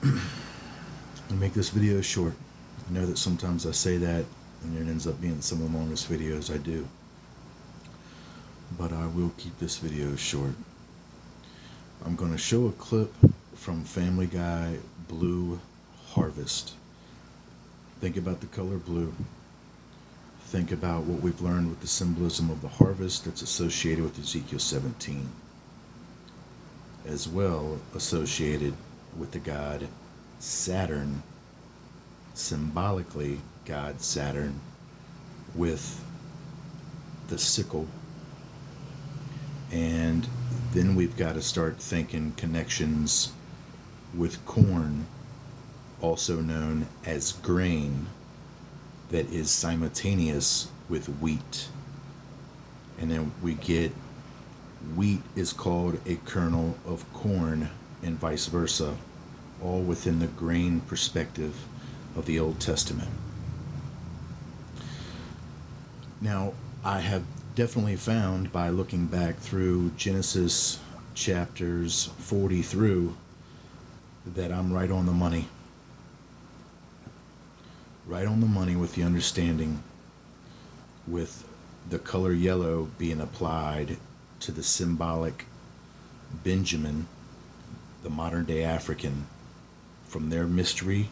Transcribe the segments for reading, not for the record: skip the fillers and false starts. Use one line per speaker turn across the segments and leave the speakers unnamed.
I'll make this video short. I know that sometimes I say that and it ends up being some of the longest videos I do. But I will keep this video short. I'm going to show a clip from Family Guy Blue Harvest. Think about the color blue. Think about what we've learned with the symbolism of the harvest that's associated with Ezekiel 17. As well associated with the god Saturn, symbolically god Saturn, with the sickle. And then we've got to start thinking connections with corn, also known as grain, that is simultaneous with wheat. And then we get wheat is called a kernel of corn, and vice versa, all within the grain perspective of the Old Testament. Now, I have definitely found by looking back through Genesis chapters 40 through that I'm right on the money. Right on the money with the understanding, with the color yellow being applied to the symbolic Benjamin, the modern day African, from their mystery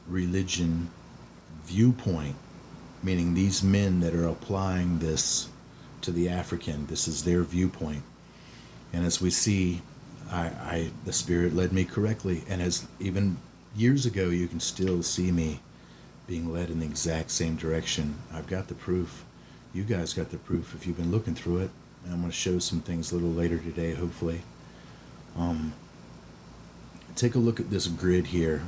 religion viewpoint, meaning these men that are applying this to the African, this is their viewpoint. And as we see, the Spirit led me correctly, and as even years ago, you can still see me being led in the exact same direction. I've got the proof. You guys got the proof if you've been looking through it. And I'm going to show some things a little later today, hopefully. Take a look at this grid here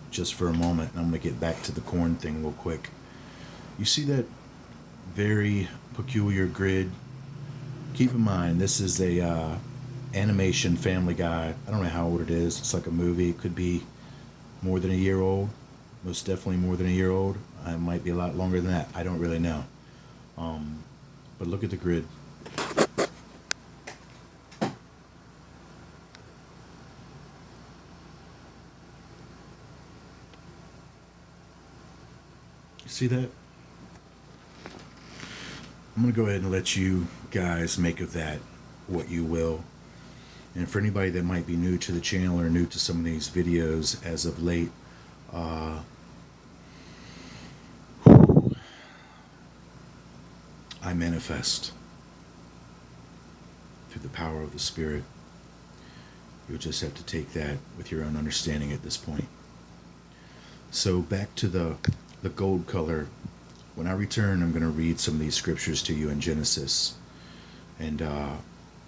just for a moment. And I'm going to get back to the corn thing real quick. You see that very peculiar grid? Keep in mind, this is a animation Family Guy. I don't know how old it is. It's like a movie. It could be more than a year old. Most definitely more than a year old. It might be a lot longer than that. I don't really know. But look at the grid. You see that? I'm going to go ahead and let you guys make of that what you will. And for anybody that might be new to the channel or new to some of these videos as of late, I manifest through the power of the Spirit. You'll just have to take that with your own understanding at this point. So back to the gold color. When I return, I'm going to read some of these scriptures to you in Genesis. And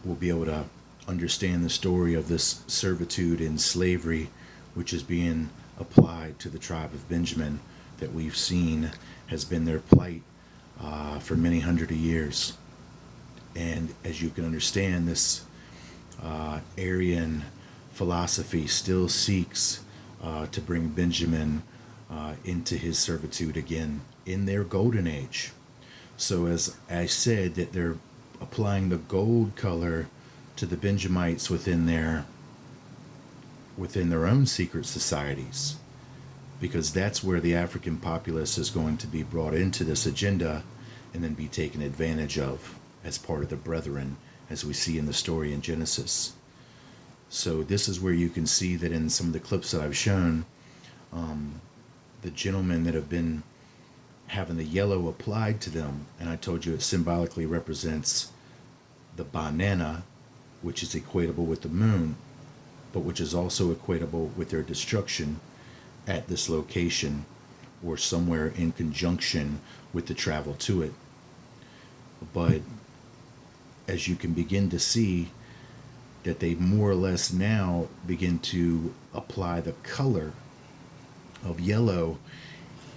we'll be able to understand the story of this servitude and slavery which is being applied to the tribe of Benjamin, that we've seen has been their plight for many hundred of years. And as you can understand, this Aryan philosophy still seeks to bring Benjamin into his servitude again in their golden age. So as I said, that they're applying the gold color to the Benjamites within their own secret societies, because that's where the African populace is going to be brought into this agenda and then be taken advantage of as part of the brethren, as we see in the story in Genesis. So this is where you can see that in some of the clips that I've shown, the gentlemen that have been having the yellow applied to them, and I told you it symbolically represents the banana, which is equatable with the moon, but which is also equatable with their destruction at this location or somewhere in conjunction with the travel to it. But as you can begin to see, that they more or less now begin to apply the color of yellow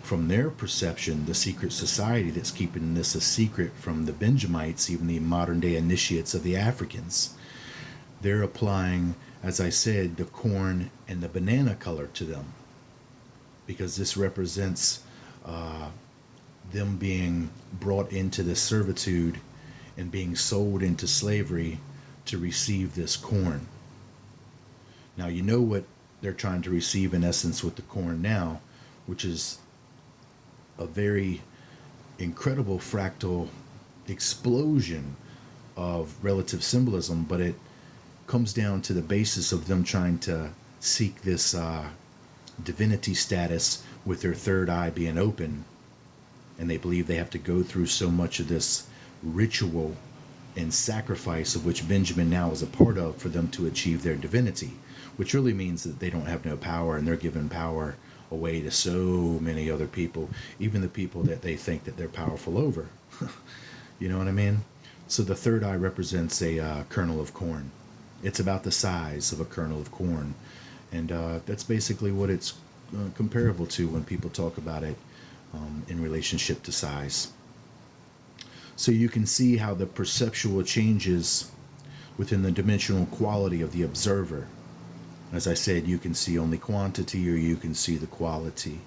from their perception, the secret society that's keeping this a secret from the Benjamites, even the modern day initiates of the Africans. They're applying, as I said, the corn and the banana color to them, because this represents them being brought into this servitude and being sold into slavery to receive this corn. Now, you know what they're trying to receive in essence with the corn now, which is a very incredible fractal explosion of relative symbolism, but it comes down to the basis of them trying to seek this divinity status with their third eye being open, and they believe they have to go through so much of this ritual and sacrifice of which Benjamin now is a part of for them to achieve their divinity, which really means that they don't have no power, and they're giving power away to so many other people, even the people that they think that they're powerful over. You know what I mean? So the third eye represents a kernel of corn. It's about the size of a kernel of corn, and that's basically what it's comparable to when people talk about it in relationship to size. So you can see how the perceptual changes within the dimensional quality of the observer. As I said, you can see only quantity or you can see the quality.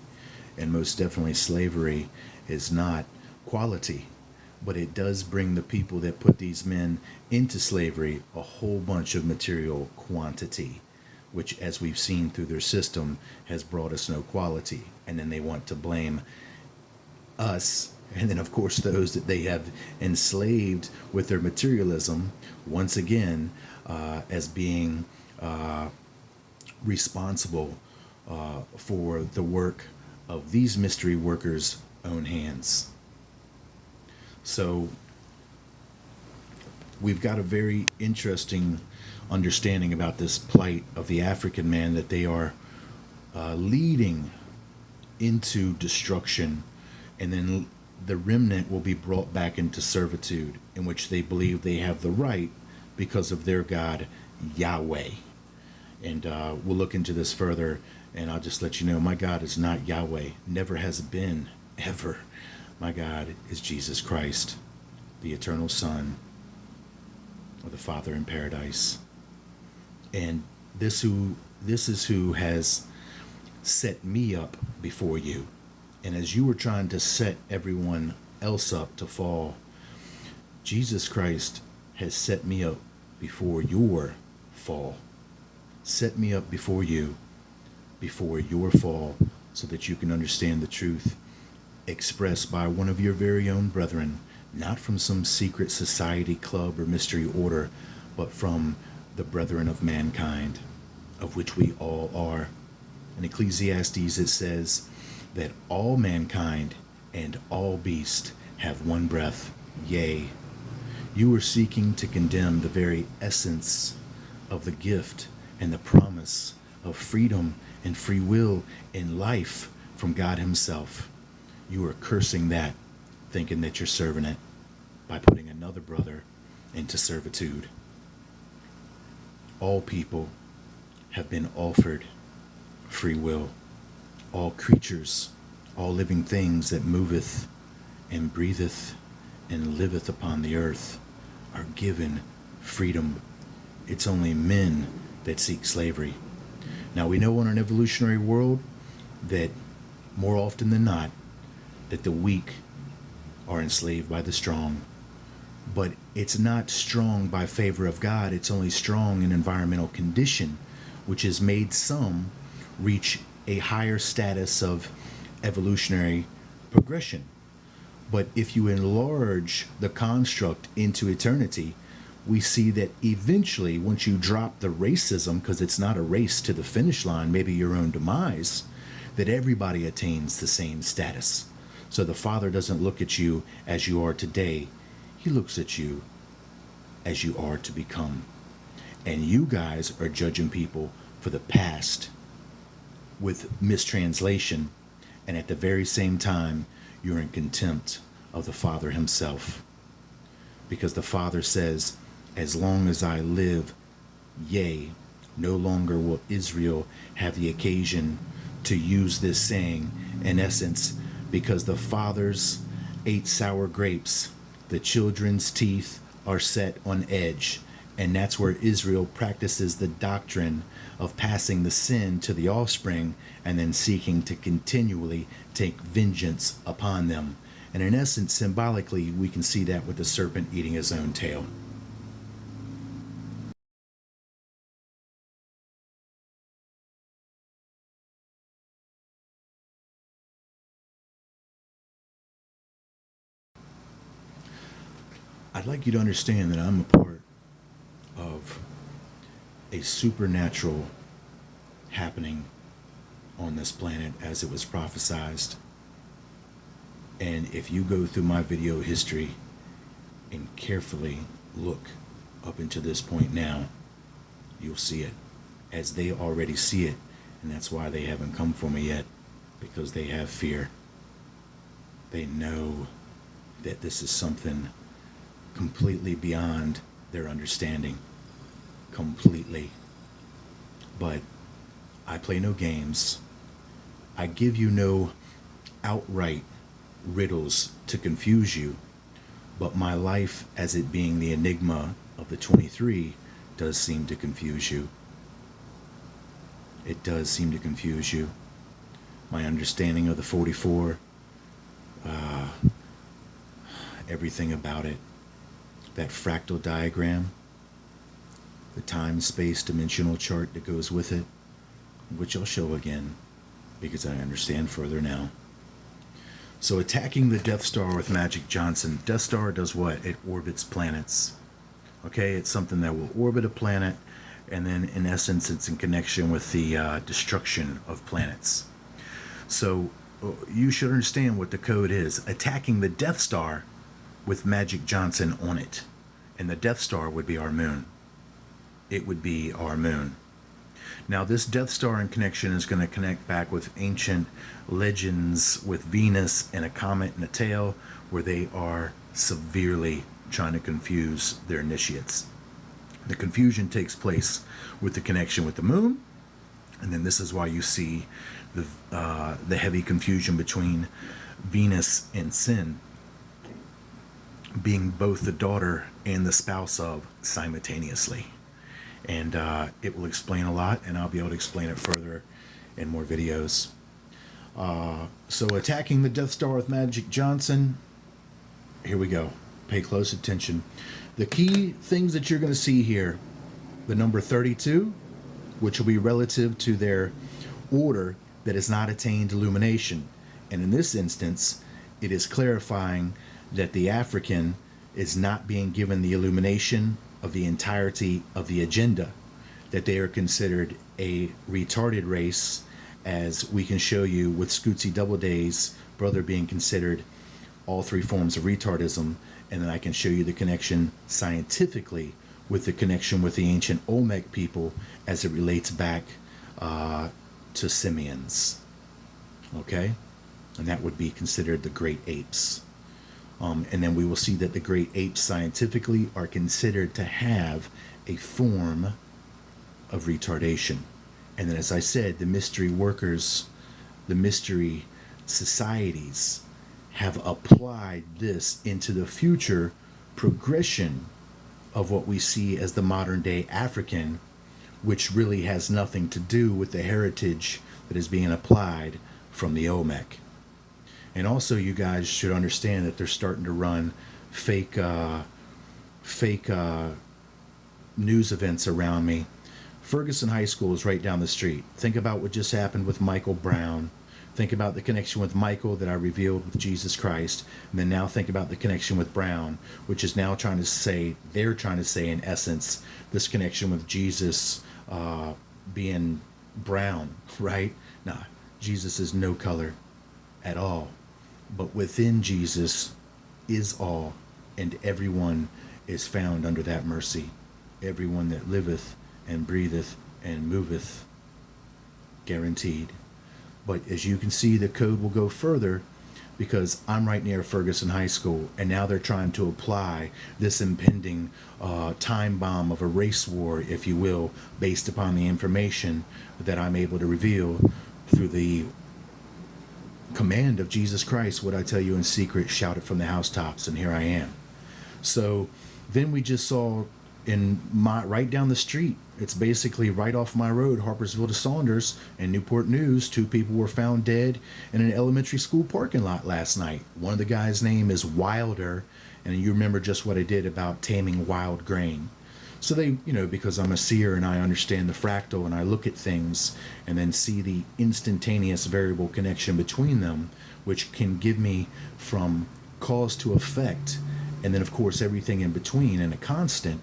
And most definitely slavery is not quality, but it does bring the people that put these men into slavery a whole bunch of material quantity, which, as we've seen through their system, has brought us no quality. And then they want to blame us, and then of course those that they have enslaved with their materialism, once again, as being responsible for the work of these mystery workers' own hands. So we've got a very interesting understanding about this plight of the African man, that they are leading into destruction, and then the remnant will be brought back into servitude, in which they believe they have the right because of their God, Yahweh. And we'll look into this further, and I'll just let you know, my God is not Yahweh, never has been, ever. My God is Jesus Christ, the eternal Son of the Father in paradise. And this is who has set me up before you. And as you were trying to set everyone else up to fall, Jesus Christ has set me up before your fall. Set me up before you, before your fall, so that you can understand the truth expressed by one of your very own brethren, not from some secret society, club, or mystery order, but from the brethren of mankind, of which we all are. In Ecclesiastes it says that all mankind and all beasts have one breath, yea. You are seeking to condemn the very essence of the gift and the promise of freedom and free will and life from God himself. You are cursing that, thinking that you're serving it by putting another brother into servitude. All people have been offered free will. All creatures, all living things that moveth and breatheth and liveth upon the earth are given freedom. It's only men that seek slavery. Now we know in an evolutionary world that more often than not, that the weak are enslaved by the strong. But it's not strong by favor of God, it's only strong in environmental condition, which has made some reach a higher status of evolutionary progression. But if you enlarge the construct into eternity, we see that eventually, once you drop the racism, because it's not a race to the finish line, maybe your own demise, that everybody attains the same status. So the Father doesn't look at you as you are today. He looks at you as you are to become. And you guys are judging people for the past with mistranslation, and at the very same time, you're in contempt of the Father himself. Because the Father says, as long as I live, yea, no longer will Israel have the occasion to use this saying, in essence, because the fathers ate sour grapes, the children's teeth are set on edge. And that's where Israel practices the doctrine of passing the sin to the offspring and then seeking to continually take vengeance upon them. And in essence, symbolically, we can see that with the serpent eating his own tail. I'd like you to understand that I'm a part of a supernatural happening on this planet as it was prophesized. And if you go through my video history and carefully look up into this point now, you'll see it as they already see it. And that's why they haven't come for me yet, because they have fear. They know that this is something completely beyond their understanding. Completely. But I play no games. I give you no outright riddles to confuse you, but my life as it being the enigma of the 23 does seem to confuse you. It does seem to confuse you. My understanding of the 44, everything about it, that fractal diagram, the time-space dimensional chart that goes with it, which I'll show again because I understand further now. So attacking the Death Star with Magic Johnson. Death Star does what? It orbits planets. Okay, it's something that will orbit a planet, and then in essence it's in connection with the destruction of planets. So you should understand what the code is. Attacking the Death Star with Magic Johnson on it. And the Death Star would be our moon. It would be our moon. Now this Death Star in connection is going to connect back with ancient legends with Venus and a comet and a tail, where they are severely trying to confuse their initiates. The confusion takes place with the connection with the moon, and then this is why you see the heavy confusion between Venus and Sin being both the daughter and the spouse of simultaneously. And it will explain a lot, and I'll be able to explain it further in more videos. So attacking the Death Star with Magic Johnson, here we go. Pay close attention. The key things that you're going to see here, the number 32, which will be relative to their order that has not attained illumination. And in this instance, it is clarifying that the African is not being given the illumination of the entirety of the agenda, that they are considered a retarded race, as we can show you with Scootsy Doubleday's brother being considered all three forms of retardism, and then I can show you the connection scientifically with the connection with the ancient Olmec people as it relates back to simians. Okay? And that would be considered the great apes. And then we will see that the great apes scientifically are considered to have a form of retardation. And then, as I said, the mystery workers, the mystery societies have applied this into the future progression of what we see as the modern day African, which really has nothing to do with the heritage that is being applied from the Olmec. And also, you guys should understand that they're starting to run fake news events around me. Ferguson High School is right down the street. Think about what just happened with Michael Brown. Think about the connection with Michael that I revealed with Jesus Christ. And then now think about the connection with Brown, which is now trying to say, they're trying to say in essence, this connection with Jesus being brown, right? Nah, Jesus is no color at all. But within Jesus is all, and everyone is found under that mercy. Everyone that liveth and breatheth and moveth, guaranteed. But as you can see, the code will go further, because I'm right near Ferguson High School, and now they're trying to apply this impending time bomb of a race war, if you will, based upon the information that I'm able to reveal through the command of Jesus Christ. What I tell you in secret, shout it from the housetops, and here I am. So then we just saw right down the street, it's basically right off my road, Harpersville to Saunders and Newport News, 2 people were found dead in an elementary school parking lot last night. One of the guys' name is Wilder, and you remember just what I did about taming wild grain. So they, because I'm a seer and I understand the fractal, and I look at things and then see the instantaneous variable connection between them, which can give me from cause to effect and then of course everything in between and a constant,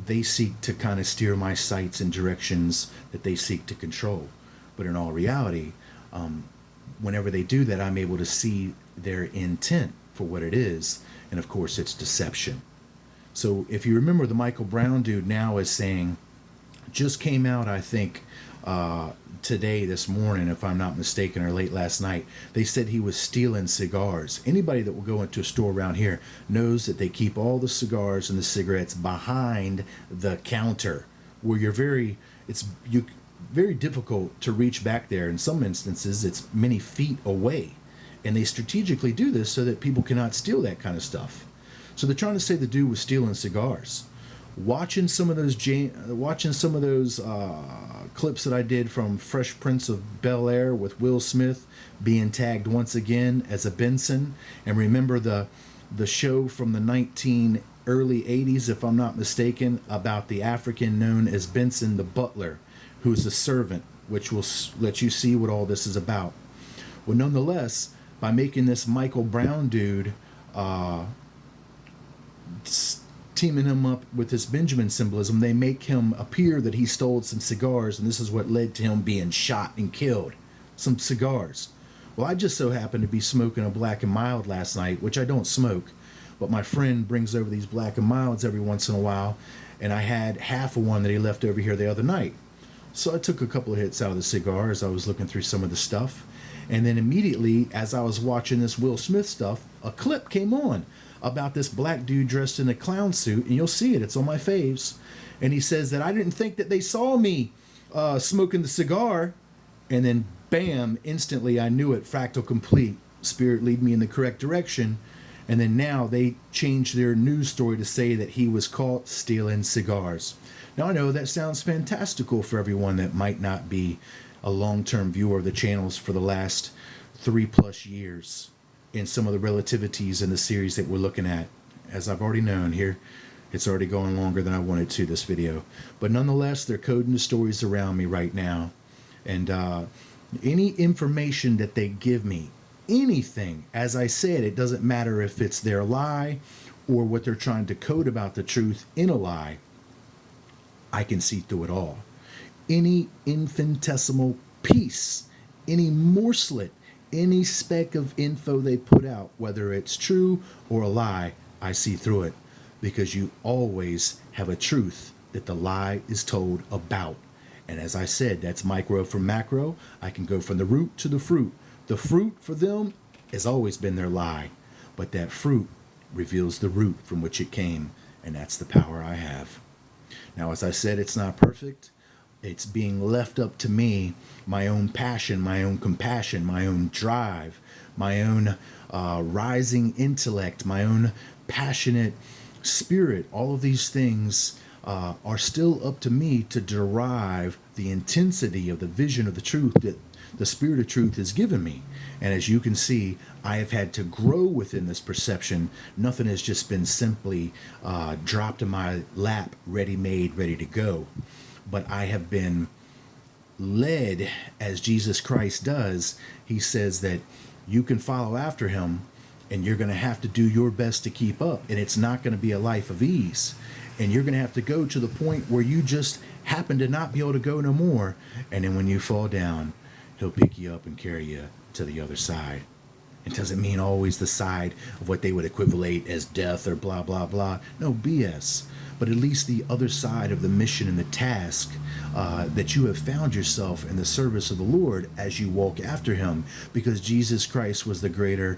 they seek to kind of steer my sights in directions that they seek to control. But in all reality, whenever they do that, I'm able to see their intent for what it is, and of course it's deception. So if you remember, the Michael Brown dude now is saying, just came out, I think, today, this morning, if I'm not mistaken, or late last night, they said he was stealing cigars. Anybody that will go into a store around here knows that they keep all the cigars and the cigarettes behind the counter, where it's very difficult to reach back there. In some instances, it's many feet away. And they strategically do this so that people cannot steal that kind of stuff. So they're trying to say the dude was stealing cigars. Watching some of those clips that I did from Fresh Prince of Bel-Air with Will Smith being tagged once again as a Benson, and remember the show from the early 80s, if I'm not mistaken, about the African known as Benson the butler, who's a servant, which will let you see what all this is about. Well, nonetheless, by making this Michael Brown dude teaming him up with this Benjamin symbolism, they make him appear that he stole some cigars, and this is what led to him being shot and killed. Some cigars. Well, I just so happened to be smoking a Black and Mild last night, which I don't smoke, but my friend brings over these Black and Milds every once in a while, and I had half of one that he left over here the other night. So I took a couple of hits out of the cigar as I was looking through some of the stuff, and then immediately, as I was watching this Will Smith stuff, a clip came on about this black dude dressed in a clown suit, and you'll see it, it's on my faves, and he says that I didn't think that they saw me smoking the cigar, and then bam, instantly I knew it, fractal complete, spirit lead me in the correct direction. And then now they changed their news story to say that he was caught stealing cigars. Now I know that sounds fantastical for everyone that might not be a long-term viewer of the channels for the last 3+ years in some of the relativities in the series that we're looking at. As I've already known here, it's already going longer than I wanted to, this video. But nonetheless, they're coding the stories around me right now. And any information that they give me, anything, as I said, it doesn't matter if it's their lie or what they're trying to code about the truth in a lie, I can see through it all. Any infinitesimal piece, any morselet, any speck of info they put out, whether it's true or a lie, I see through it, because you always have a truth that the lie is told about. And as I said, that's micro from macro. I can go from the root to the fruit. The fruit for them has always been their lie, but that fruit reveals the root from which it came, and that's the power I have. Now, as I said, it's not perfect. It's being left up to me, my own passion, my own compassion, my own drive, my own rising intellect, my own passionate spirit. All of these things are still up to me to derive the intensity of the vision of the truth that the Spirit of Truth has given me. And as you can see, I have had to grow within this perception. Nothing has just been simply dropped in my lap, ready-made, ready to go. But I have been led, as Jesus Christ does. He says that you can follow after him, and you're going to have to do your best to keep up. And it's not going to be a life of ease. And you're going to have to go to the point where you just happen to not be able to go no more. And then when you fall down, he'll pick you up and carry you to the other side. It doesn't mean always the side of what they would equivalate as death or blah, blah, blah. No, BS. But at least the other side of the mission and the task that you have found yourself in the service of the Lord as you walk after him. Because Jesus Christ was the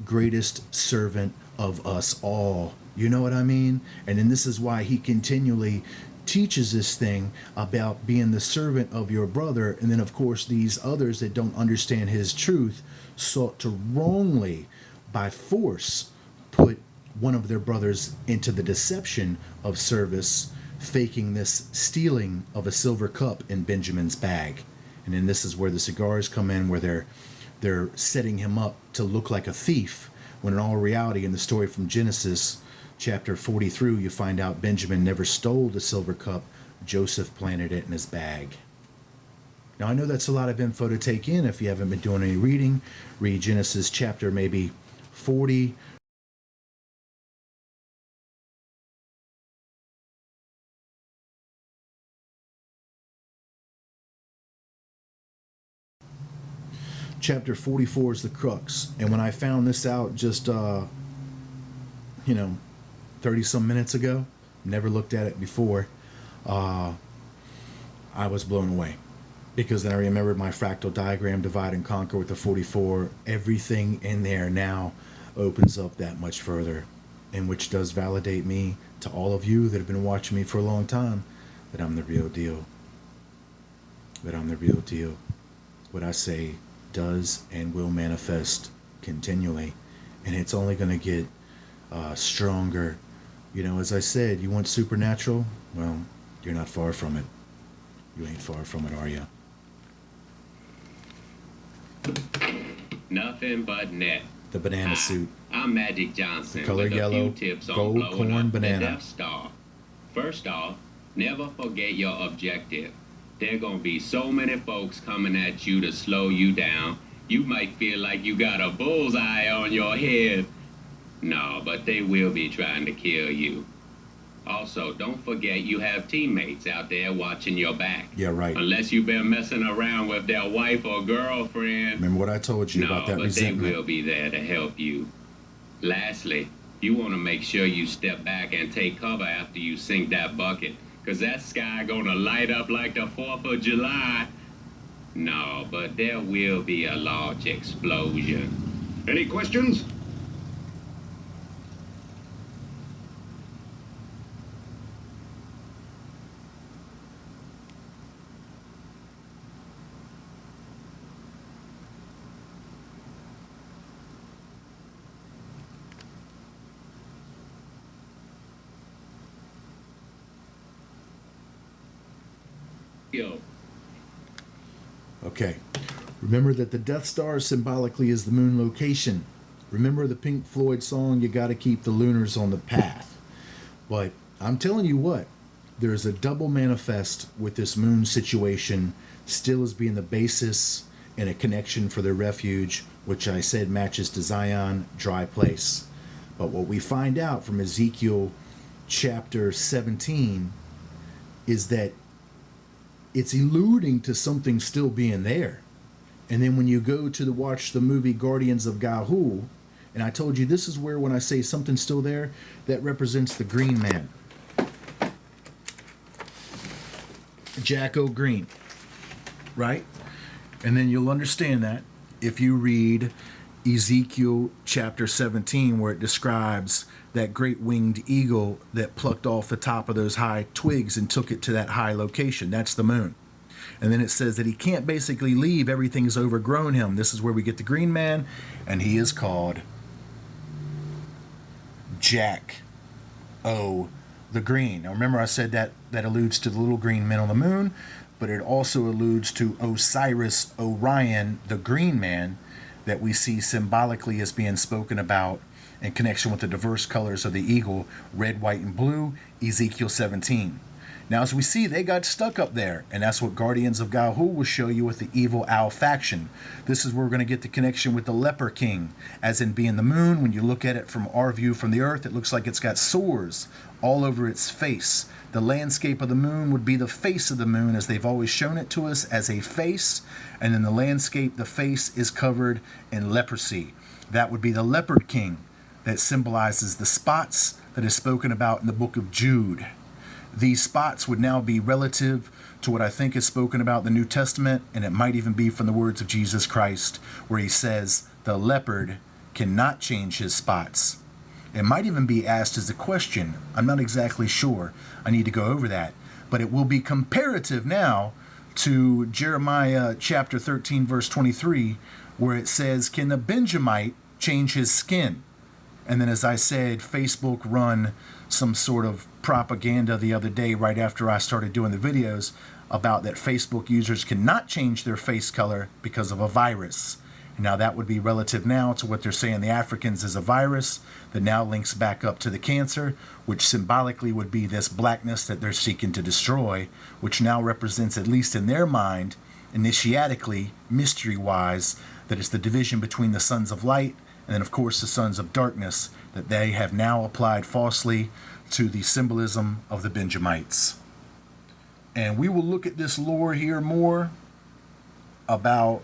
greatest servant of us all. You know what I mean? And then this is why he continually teaches this thing about being the servant of your brother. And then, of course, these others that don't understand his truth sought to wrongly, by force, put one of their brothers into the deception of service, faking this stealing of a silver cup in Benjamin's bag. And then this is where the cigars come in, where they're setting him up to look like a thief, when in all reality, in the story from Genesis chapter 43, you find out Benjamin never stole the silver cup. Joseph planted it in his bag. Now, I know that's a lot of info to take in. If you haven't been doing any reading, read Genesis chapter maybe 40 chapter 44 is the crux. And when I found this out just, 30 some minutes ago, never looked at it before, I was blown away. Because then I remembered my fractal diagram, divide and conquer with the 44. Everything in there now opens up that much further, and which does validate me to all of you that have been watching me for a long time, that I'm the real deal. That I'm the real deal. What I say does and will manifest continually, and it's only going to get stronger. As I said, you want supernatural? Well, you're not far from it. You ain't far from it, are you?
Nothing but net.
The banana suit.
I'm Magic Johnson.
The color
with
yellow,
a few tips on
gold
blowing
corn
up
banana.
The Death Star. First off, never forget your objective. There gonna be so many folks coming at you to slow you down. You might feel like you got a bullseye on your head. No, but they will be trying to kill you. Also, don't forget you have teammates out there watching your back.
Yeah, right.
Unless you've been messing around with their wife or girlfriend.
Remember what I told you about that resentment?
They will be there to help you. Lastly, you want to make sure you step back and take cover after you sink that bucket, because that sky gonna light up like the 4th of July. No, but there will be a large explosion.
Any questions?
Yo.
Okay. Remember that the Death Star symbolically is the moon location. Remember the Pink Floyd song, "You Gotta Keep the Lunars on the Path." But I'm telling you what, there's a double manifest with this moon situation, still as being the basis and a connection for their refuge, which I said matches to Zion, dry place. But what we find out from Ezekiel chapter 17 is that it's alluding to something still being there. And then when you go to watch the movie Guardians of Gahul, and I told you this is where when I say something's still there, that represents the green man. Jack O'Green. Right? And then you'll understand that if you read Ezekiel chapter 17, where it describes that great winged eagle that plucked off the top of those high twigs and took it to that high location. That's the moon. And then it says that he can't basically leave. Everything's overgrown him. This is where we get the green man, and he is called Jack O. the Green. Now remember I said that alludes to the little green men on the moon, but it also alludes to Osiris Orion, the green man, that we see symbolically as being spoken about in connection with the diverse colors of the eagle, red, white, and blue, Ezekiel 17. Now, as we see, they got stuck up there, and that's what Guardians of Gahul will show you with the evil owl faction. This is where we're going to get the connection with the leper king, as in being the moon. When you look at it from our view from the earth, it looks like it's got sores all over its face. The landscape of the moon would be the face of the moon, as they've always shown it to us, as a face, and in the landscape, the face is covered in leprosy. That would be the leopard king, that symbolizes the spots that is spoken about in the book of Jude. These spots would now be relative to what I think is spoken about in the New Testament, and it might even be from the words of Jesus Christ, where he says the leopard cannot change his spots. It might even be asked as a question. I'm not exactly sure. I need to go over that. But it will be comparative now to Jeremiah chapter 13, verse 23, where it says, can a Benjamite change his skin? And then, as I said, Facebook run some sort of propaganda the other day right after I started doing the videos about that Facebook users cannot change their face color because of a virus. Now that would be relative now to what they're saying the Africans is a virus that now links back up to the cancer, which symbolically would be this blackness that they're seeking to destroy, which now represents, at least in their mind, initiatically, mystery-wise, that it's the division between the sons of light and then, of course, the sons of darkness that they have now applied falsely to the symbolism of the Benjamites. And we will look at this lore here more about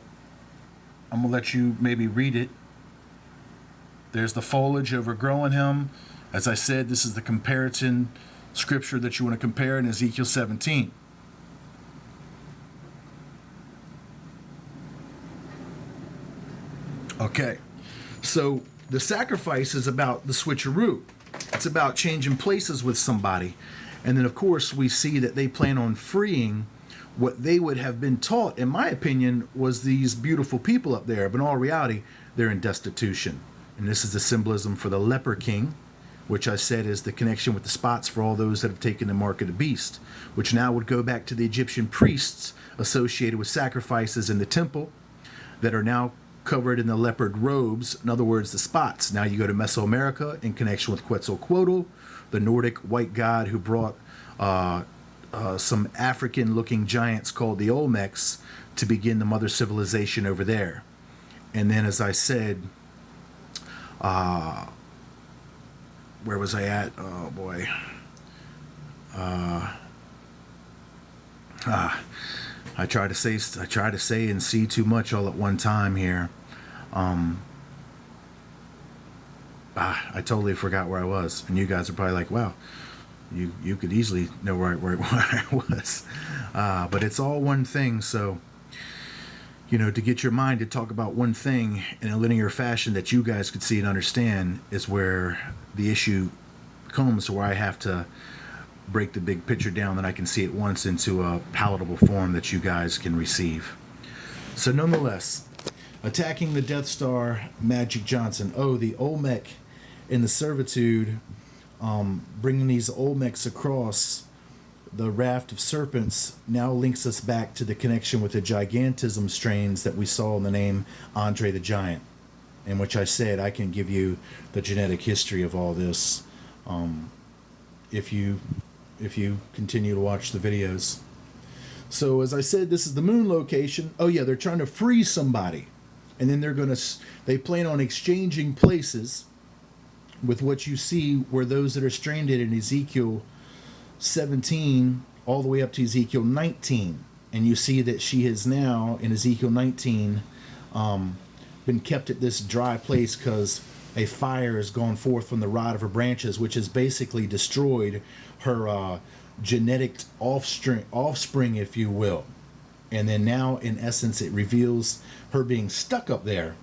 I'm going to let you maybe read it. There's the foliage overgrowing him. As I said, this is the comparison scripture that you want to compare in Ezekiel 17. Okay, so the sacrifice is about the switcheroo. It's about changing places with somebody. And then, of course, we see that they plan on freeing what they would have been taught, in my opinion, was these beautiful people up there. But in all reality, they're in destitution. And this is the symbolism for the leper king, which I said is the connection with the spots for all those that have taken the mark of the beast, which now would go back to the Egyptian priests associated with sacrifices in the temple that are now covered in the leopard robes. In other words, the spots. Now you go to Mesoamerica in connection with Quetzalcoatl, the Nordic white god who brought some African-looking giants called the Olmecs to begin the mother civilization over there. And then, as I said, where was I at? Oh boy. I try to say and see too much all at one time here. I totally forgot where I was, and you guys are probably like, "Wow, you could easily know where I was." But it's all one thing, so to get your mind to talk about one thing in a linear fashion that you guys could see and understand is where the issue comes to where I have to break the big picture down that I can see at once into a palatable form that you guys can receive. So nonetheless, attacking the Death Star, Magic Johnson. Oh, the Olmec in the servitude, bringing these Olmecs across the raft of serpents now links us back to the connection with the gigantism strains that we saw in the name Andre the Giant, in which I said I can give you the genetic history of all this if you continue to watch the videos. So as I said, this is the moon location. Oh yeah, they're trying to free somebody, and then they plan on exchanging places with what you see where those that are stranded in Ezekiel 17 all the way up to Ezekiel 19, and you see that she has now in Ezekiel 19 been kept at this dry place because a fire has gone forth from the rod of her branches, which has basically destroyed her genetic offspring, if you will. And then now, in essence, it reveals her being stuck up there.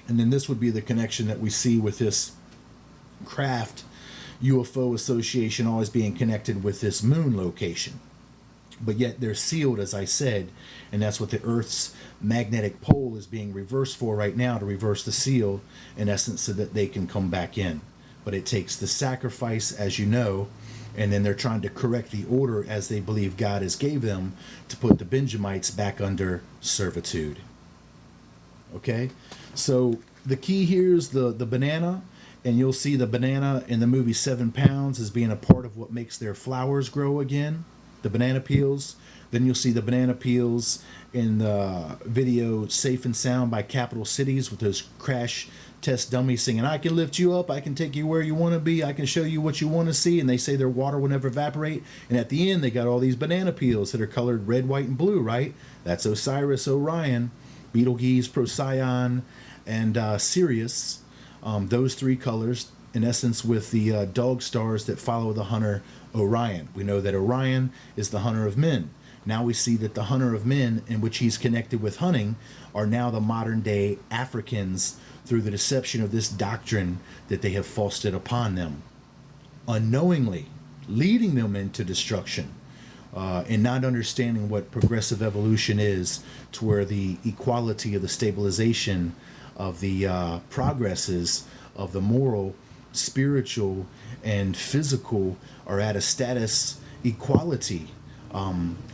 And then this would be the connection that we see with this craft UFO association always being connected with this moon location. But yet they're sealed, as I said, and that's what the Earth's magnetic pole is being reversed for right now, to reverse the seal, in essence, so that they can come back in. But it takes the sacrifice, as you know, and then they're trying to correct the order as they believe God has gave them to put the Benjamites back under servitude. Okay? So the key here is the banana, and you'll see the banana in the movie 7 Pounds as being a part of what makes their flowers grow again, the banana peels. Then you'll see the banana peels in the video Safe and Sound by Capital Cities with those crash test dummies singing, "I can lift you up, I can take you where you want to be, I can show you what you want to see," and they say their water will never evaporate. And at the end, they got all these banana peels that are colored red, white, and blue, right? That's Osiris, Orion, Betelgeuse, Procyon, and Sirius. Those three colors, in essence, with the dog stars that follow the hunter Orion. We know that Orion is the hunter of men. Now we see that the hunter of men, in which he's connected with hunting, are now the modern day Africans through the deception of this doctrine that they have foisted upon them, unknowingly leading them into destruction, and not understanding what progressive evolution is, to where the equality of the stabilization of the progresses of the moral, spiritual, and physical are at a status equality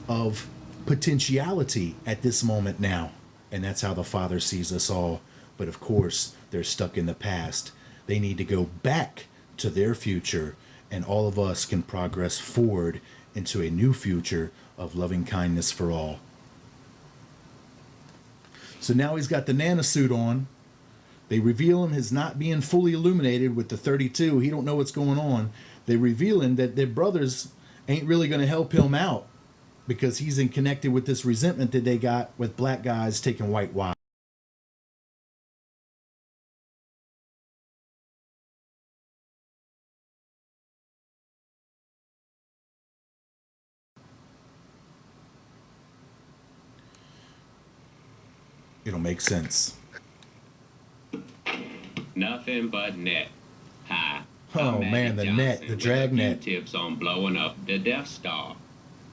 of potentiality at this moment now. And that's how the Father sees us all. But of course, they're stuck in the past. They need to go back to their future, and all of us can progress forward into a new future of loving kindness for all. So now he's got the nanosuit on. They reveal him as not being fully illuminated with the 32. He don't know what's going on. They reveal him that their brothers ain't really going to help him out, because he's in connected with this resentment that they got with black guys taking white wives. It'll make sense.
Nothing but net. Hi.
Oh,
I'm
man,
Magic
the net,
Johnson
the
with
drag
a few
net.
tips on blowing up the Death Star.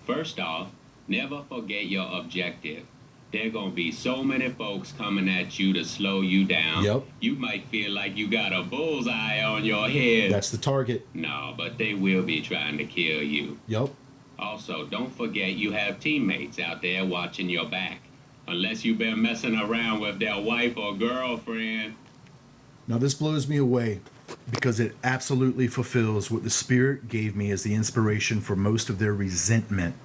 First off, never forget your objective. There are gonna be so many folks coming at you to slow you down.
Yep.
You might feel like you got a bullseye on your head.
That's the target.
No, but they will be trying to kill you.
Yep.
Also, don't forget you have teammates out there watching your back. Unless you've been messing around with their wife or girlfriend.
Now, this blows me away because it absolutely fulfills what the Spirit gave me as the inspiration for most of their resentment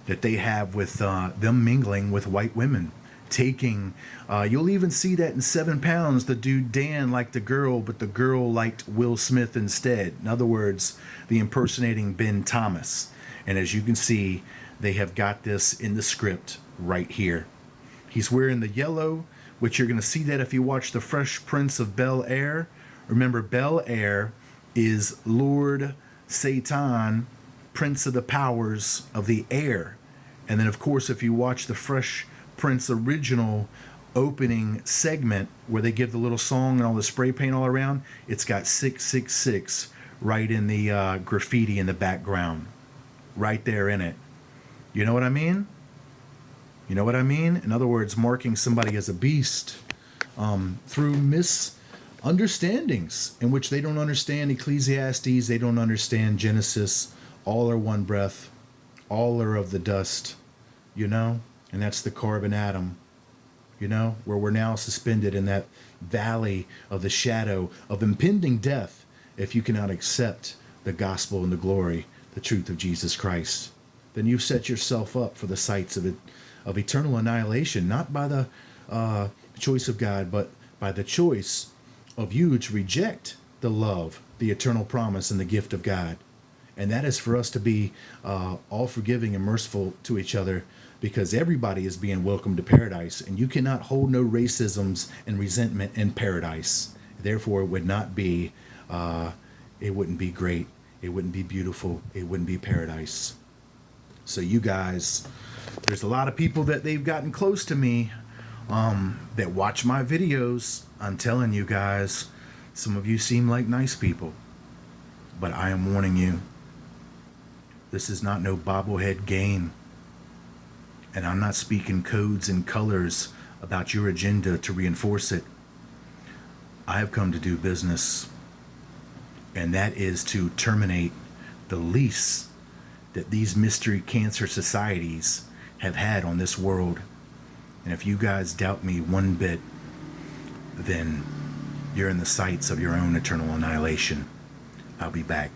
that they have with them mingling with white women. You'll even see that in 7 Pounds, the dude Dan liked the girl, but the girl liked Will Smith instead. In other words, the impersonating Ben Thomas. And as you can see, they have got this in the script right here. He's wearing the yellow, which you're going to see that if you watch The Fresh Prince of Bel-Air. Remember, Bel-Air is Lord Satan, Prince of the Powers of the Air. And then, of course, if you watch the Fresh Prince original opening segment where they give the little song and all the spray paint all around, it's got 666 right in the graffiti in the background. Right there in it. You know what I mean? You know what I mean? In other words, marking somebody as a beast through misunderstandings in which they don't understand Ecclesiastes, they don't understand Genesis. All are one breath, all are of the dust, you know? And that's the carbon atom, you know, where we're now suspended in that valley of the shadow of impending death if you cannot accept the gospel and the glory, the truth of Jesus Christ. Then you've set yourself up for the sights of eternal annihilation, not by the choice of God, but by the choice of you to reject the love, the eternal promise, and the gift of God. And that is for us to be all forgiving and merciful to each other, because everybody is being welcomed to paradise, and you cannot hold no racisms and resentment in paradise. Therefore, it would not be, it wouldn't be great, it wouldn't be beautiful, it wouldn't be paradise. So you guys, there's a lot of people that they've gotten close to me that watch my videos. I'm telling you guys, some of you seem like nice people, but I am warning you, this is not no bobblehead game. And I'm not speaking codes and colors about your agenda to reinforce it. I have come to do business, and that is to terminate the lease that these mystery cancer societies have had on this world. And if you guys doubt me one bit, then you're in the sights of your own eternal annihilation. I'll be back.